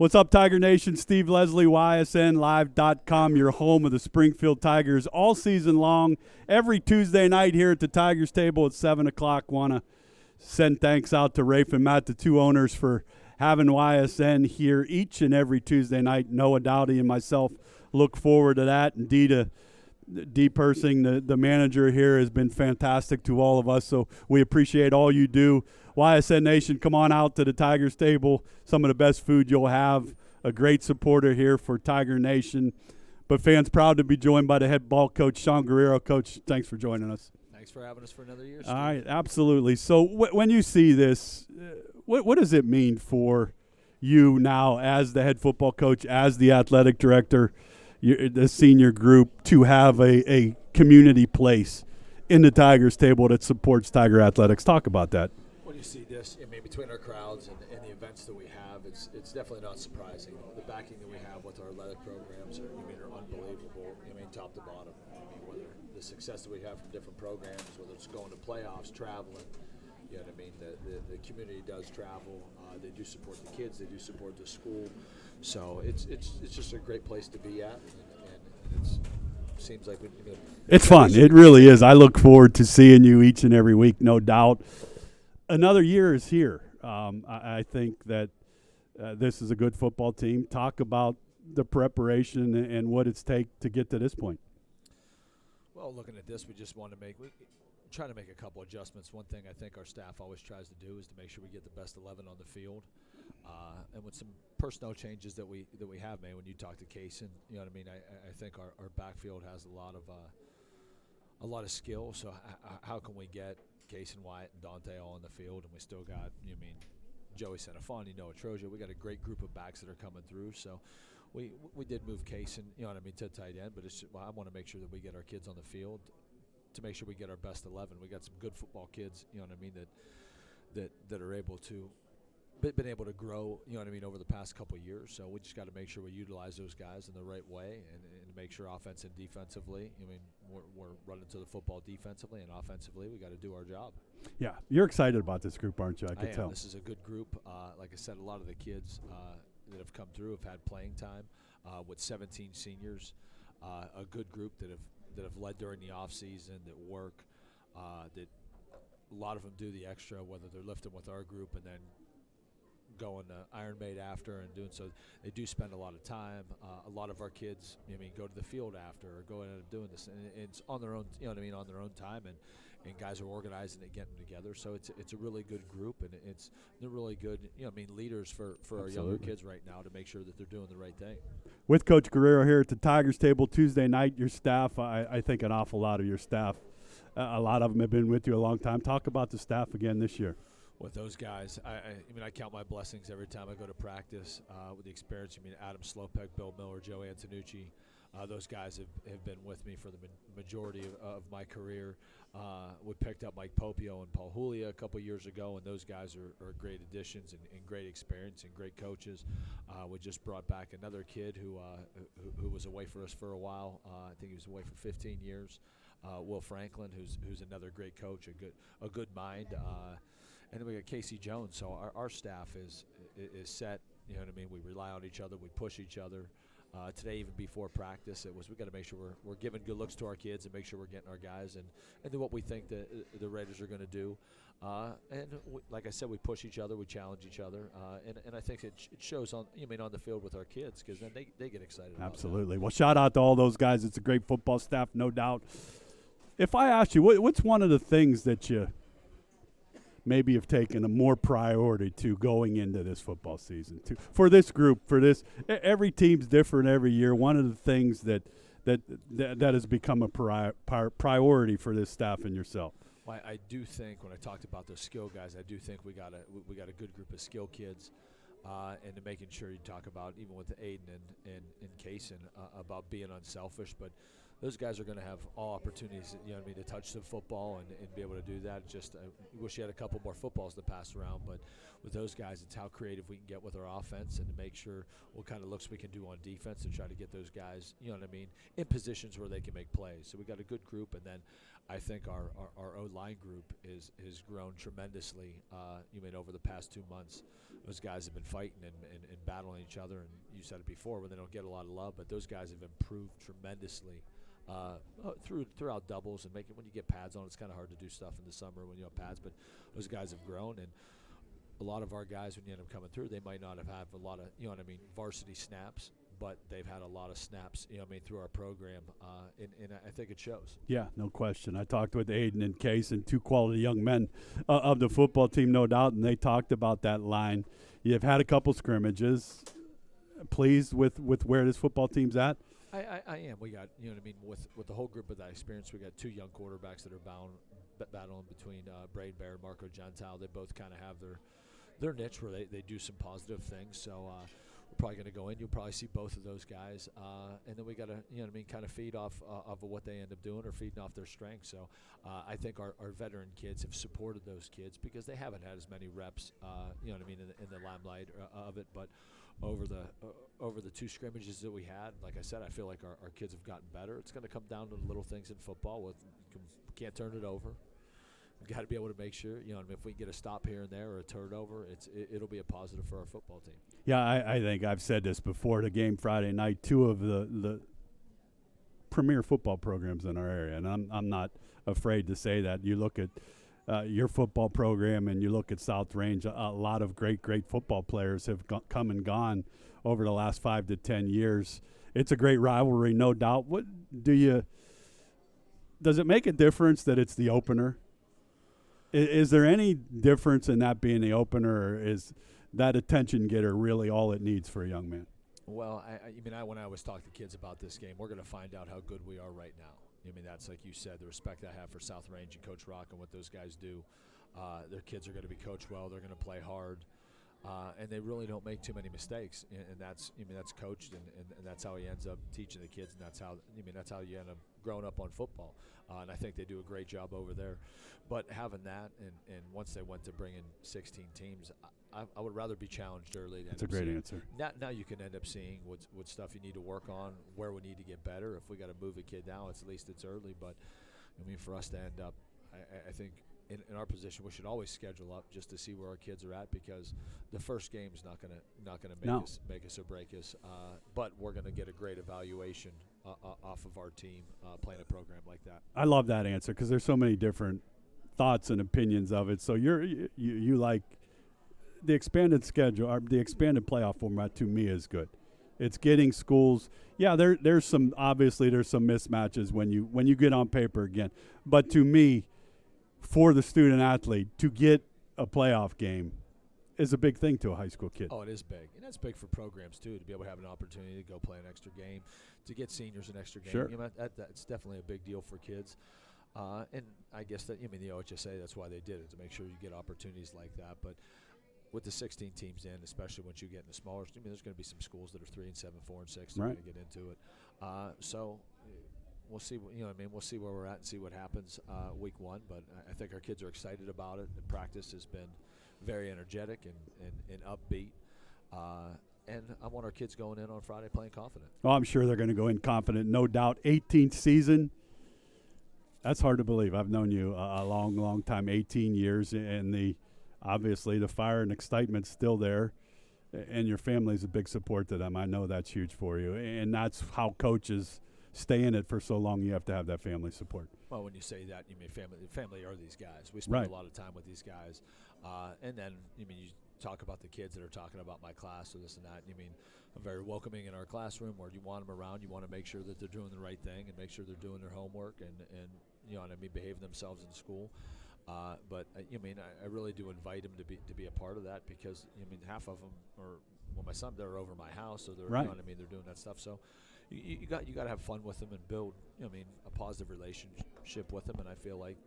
What's up, Tiger Nation? Steve Leslie, YSNLive.com, your home of the Springfield Tigers all season long. Every Tuesday night here at the Tigers table at 7 o'clock. Want to send thanks out to Rafe and Matt, the two owners, for having YSN here each and every Tuesday night. Noah Dowdy and myself look forward to that. And Dee Persing, the manager here, has been fantastic to all of us, so we appreciate all you do. YSN Nation, come on out to the Tigers table. Some of the best food you'll have. A great supporter here for Tiger Nation. But fans, proud to be joined by the head ball coach, Sean Guerriero. Coach, thanks for joining us. Thanks for having us for another year, Steve. All right, absolutely. So when you see this, what does it mean for you now as the head football coach, as the athletic director, the senior group, to have a community place in the Tigers table that supports Tiger athletics? Talk about that. When you see this, between our crowds and the events that we have, it's definitely not surprising. The backing that we have with our athletic programs are unbelievable. Top to bottom. Whether the success that we have from different programs, whether it's going to playoffs, traveling, you know what I mean. The community does travel. They do support the kids. They do support the school. So it's just a great place to be at, and it seems like it's fun. It really is. I look forward to seeing you each and every week, no doubt. Another year is here. I think that this is a good football team. Talk about the preparation and what it's take to get to this point. Well, looking at this, we just want to try to make a couple adjustments. One thing I think our staff always tries to do is to make sure we get the best 11 on the field. And with some personnel changes that we have made, when you talk to Kaysen, you know what I mean. I think our backfield has a lot of skill. So how can we get Kaysen, Wyatt, and Dante all on the field, and we still got Joey Sanafani, Noah Troja. We got a great group of backs that are coming through. So we did move Kaysen, to tight end, but I want to make sure that we get our kids on the field to make sure we get our best 11. We got some good football kids, that are able to. Been able to grow, over the past couple of years. So we just got to make sure we utilize those guys in the right way and make sure offense and defensively, we're running to the football defensively and offensively. We got to do our job. Yeah, you're excited about this group, aren't you? I can tell. This is a good group. Like I said, a lot of the kids that have come through have had playing time with 17 seniors. A good group that have led during the off season, that work, that a lot of them do the extra, whether they're lifting with our group and then going to Iron Maid after and doing so. They do spend a lot of time. A lot of our kids, go to the field after or go in and doing this, and it's on their own, on their own time, and guys are organizing it, getting together. So it's a really good group, and they're really good, leaders for our younger kids right now to make sure that they're doing the right thing. With Coach Guerriero here at the Tigers table Tuesday night, your staff, I think an awful lot of your staff, a lot of them have been with you a long time. Talk about the staff again this year. With those guys, I count my blessings every time I go to practice with the experience. Adam Slopek, Bill Miller, Joe Antonucci, those guys have been with me for the majority of my career. We picked up Mike Popio and Paul Julia a couple years ago, and those guys are great additions and great experience and great coaches. We just brought back another kid who was away for us for a while. I think he was away for 15 years. Will Franklin, who's another great coach, a good mind. And then we got Casey Jones. So our staff is set. We rely on each other. We push each other. Today, even before practice, we got to make sure we're giving good looks to our kids and make sure we're getting our guys and do what we think the Raiders are going to do. Like I said, we push each other, we challenge each other, and I think it shows on the field with our kids, because then they get excited. Absolutely. Well, shout out to all those guys. It's a great football staff, no doubt. If I ask you, what's one of the things that you maybe have taken a more priority to going into this football season for this group, every team's different every year. One of the things that has become a priority for this staff and yourself. Well, I do think when I talked about those skill guys, I do think we got a good group of skill kids, and to making sure you talk about, even with Aiden and Kaysen, about being unselfish, but those guys are going to have all opportunities, to touch the football and be able to do that. Just I wish you had a couple more footballs to pass around, but with those guys, it's how creative we can get with our offense and to make sure what kind of looks we can do on defense and try to get those guys, in positions where they can make plays. So we got a good group, and then I think our O-line group has grown tremendously, over the past 2 months. those guys have been fighting and battling each other. And you said it before, when they don't get a lot of love, but those guys have improved tremendously throughout doubles and when you get pads on, it's kind of hard to do stuff in the summer when you have pads. But those guys have grown, and a lot of our guys, when you end up coming through, they might not have had a lot of varsity snaps, but they've had a lot of snaps, through our program, and I think it shows. Yeah, no question. I talked with Aiden and Case, and two quality young men of the football team, no doubt, and they talked about that line. You've had a couple scrimmages. Pleased with where this football team's at? I am. We got, with the whole group of that experience, we got two young quarterbacks that are battling between Braden Bear and Marco Gentile. They both kind of have their niche where they do some positive things. So we're probably going to go in. You'll probably see both of those guys. And then we got to, kind of feed off of what they end up doing or feeding off their strengths. So I think our veteran kids have supported those kids because they haven't had as many reps, in the limelight of it. But over the two scrimmages that we had, like I said, I feel like our kids have gotten better. It's going to come down to the little things in football. Can't turn it over. We've got to be able to make sure, if we get a stop here and there or a turnover, it'll be a positive for our football team. Yeah, I think I've said this before. The game Friday night, two of the premier football programs in our area, and I'm not afraid to say that. You look at your football program and you look at South Range, a lot of great football players have come and gone over the last 5 to 10 years. It's a great rivalry, no doubt. Does it make a difference that it's the opener? Is there any difference in that being the opener, or is that attention getter really all it needs for a young man? Well, when I was talking to kids about this game, we're going to find out how good we are right now. That's like you said, the respect I have for South Range and Coach Rock and what those guys do. Their kids are going to be coached well. They're going to play hard. And they really don't make too many mistakes, and that's coached, and that's how he ends up teaching the kids, and that's how you end up growing up on football. And I think they do a great job over there. But having that, and once they went to bring in 16 teams, I would rather be challenged early. That's a great answer. Now you can end up seeing what stuff you need to work on, where we need to get better. If we got to move a kid now, at least it's early. But for us to end up, I think. In our position, we should always schedule up just to see where our kids are at, because the first game is not gonna make us or break us. But we're gonna get a great evaluation off of our team playing a program like that. I love that answer because there's so many different thoughts and opinions of it. So you like the expanded schedule, or the expanded playoff format. To me, is good. It's getting schools. Yeah, there's some mismatches when you get on paper again. But to me, for the student athlete to get a playoff game is a big thing to a high school kid. Oh, it is big. And that's big for programs, too, to be able to have an opportunity to go play an extra game, to get seniors an extra game. Sure. That's definitely a big deal for kids. And I guess that, the OHSA, that's why they did it, to make sure you get opportunities like that. But with the 16 teams in, especially once you get into smaller, there's going to be some schools that are 3-7, 4-6 that are going to get into it. So we'll see. We'll see where we're at and see what happens week one. But I think our kids are excited about it. The practice has been very energetic and upbeat. And I want our kids going in on Friday playing confident. Oh, I'm sure they're going to go in confident, no doubt. 18th season. That's hard to believe. I've known you a long, long time, 18 years, and obviously the fire and excitement's still there. And your family's a big support to them. I know that's huge for you. And that's how coaches stay in it for so long. You have to have that family support. Well, when you say that, you mean family. Family are these guys. We spend a lot of time with these guys. And then, you talk about the kids that are talking about my class or this and that. I'm very welcoming in our classroom where you want them around. You want to make sure that they're doing the right thing and make sure they're doing their homework and behaving themselves in school. But I really do invite them to be a part of that because half of them my son, they're over my house, so they're they're doing that stuff. So you got to have fun with them and build a positive relationship with them. And I feel like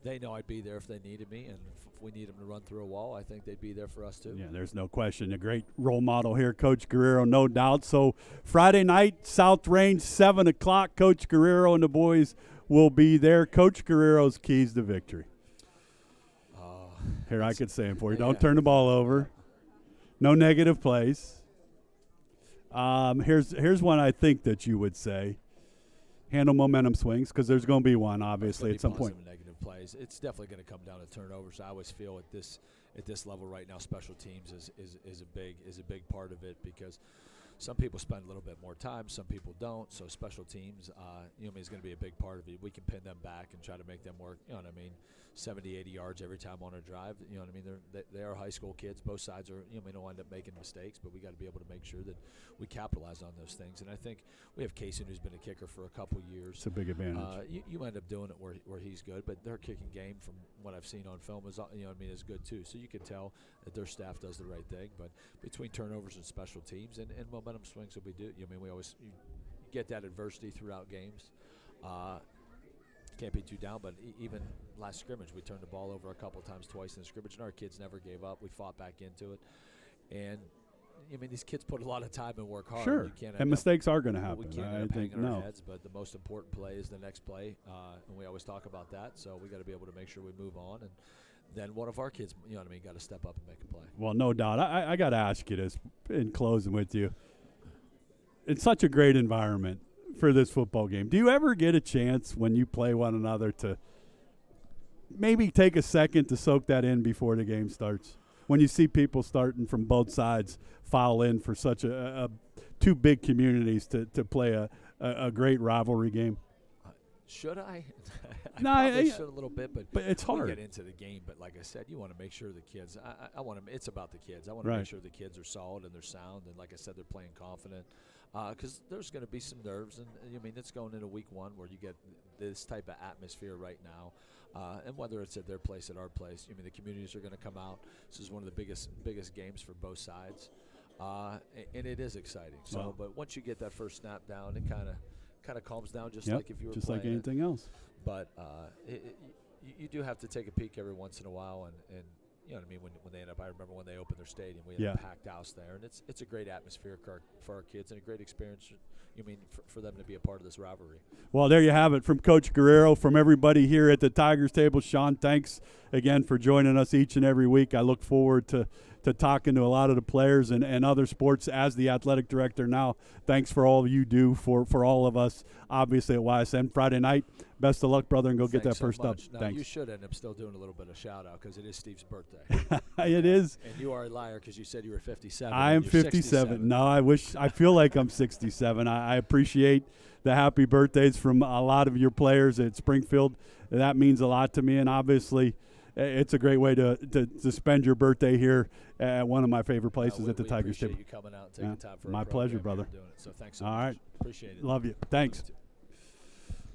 they know I'd be there if they needed me, and if we need them to run through a wall, I think they'd be there for us too. Yeah, there's no question. A great role model here, Coach Guerriero, no doubt. So Friday night, South Range, 7 o'clock. Coach Guerriero and the boys will be there. Coach Guerriero's keys to victory. Here, I could say them for you. Don't turn the ball over. No negative plays. Here's one I think that you would say. Handle momentum swings, because there's going to be one, obviously, at some point. Negative plays. It's definitely going to come down to turnovers. I always feel at this at this level right now, special teams is a big part of it, because some people spend a little bit more time, some people don't. So special teams, is going to be a big part of it. We can pin them back and try to make them work. 70, 80 yards every time on a drive. They are high school kids. Both sides are. May not wind up making mistakes, but we got to be able to make sure that we capitalize on those things. And I think we have Kaysen, who's been a kicker for a couple years. It's a big advantage. You end up doing it where he's good, but their kicking game, from what I've seen on film, is is good too. So you can tell that their staff does the right thing. But between turnovers and special teams and momentum swings that we do, we always you get that adversity throughout games. Can't be too down, but even last scrimmage, we turned the ball over a couple times, twice in the scrimmage, and our kids never gave up. We fought back into it, and these kids put a lot of time and work hard. Sure, and mistakes are going to happen. We can't end up hanging our heads, but the most important play is the next play, and we always talk about that. So we got to be able to make sure we move on, and then one of our kids, got to step up and make a play. Well, no doubt. I got to ask you this in closing with you. It's such a great environment for this football game. Do you ever get a chance when you play one another to maybe take a second to soak that in before the game starts? When you see people starting from both sides file in for such a two big communities to play a great rivalry game? Should I? No, I should a little bit, but it's hard. We get into the game, but like I said, you want to make sure the kids. I want to. It's about the kids. I want to make sure the kids are solid and they're sound, and like I said, they're playing confident. Because there's going to be some nerves, and it's going into week one where you get this type of atmosphere right now, and whether it's at their place, at our place, the communities are going to come out. This is one of the biggest games for both sides, and it is exciting. So, but once you get that first snap down, it kind of calms down, just like if you were just playing like anything else. But you do have to take a peek every once in a while, and when they end up, I remember when they opened their stadium, we had a packed house there, and it's a great atmosphere for our kids, and a great experience, for them to be a part of this rivalry. Well, there you have it from Coach Guerriero, from everybody here at the Tigers table. Sean, thanks again for joining us each and every week. I look forward to talking to a lot of the players and other sports as the athletic director now. Thanks for all you do for all of us, obviously, at YSN. Friday night, best of luck, brother, and go get that first up. Now, thanks. You should end up still doing a little bit of shout-out because it is Steve's birthday. It is. And you are a liar because you said you were 57. I am 57. No, I feel like I'm 67. I appreciate the happy birthdays from a lot of your players at Springfield. That means a lot to me, and obviously it's a great way to spend your birthday here at one of my favorite places at the Tigers table. We appreciate you coming out and taking time for my our pleasure, program. brother. Doing it. So thanks so much. All right. Appreciate it. Love you. Thanks.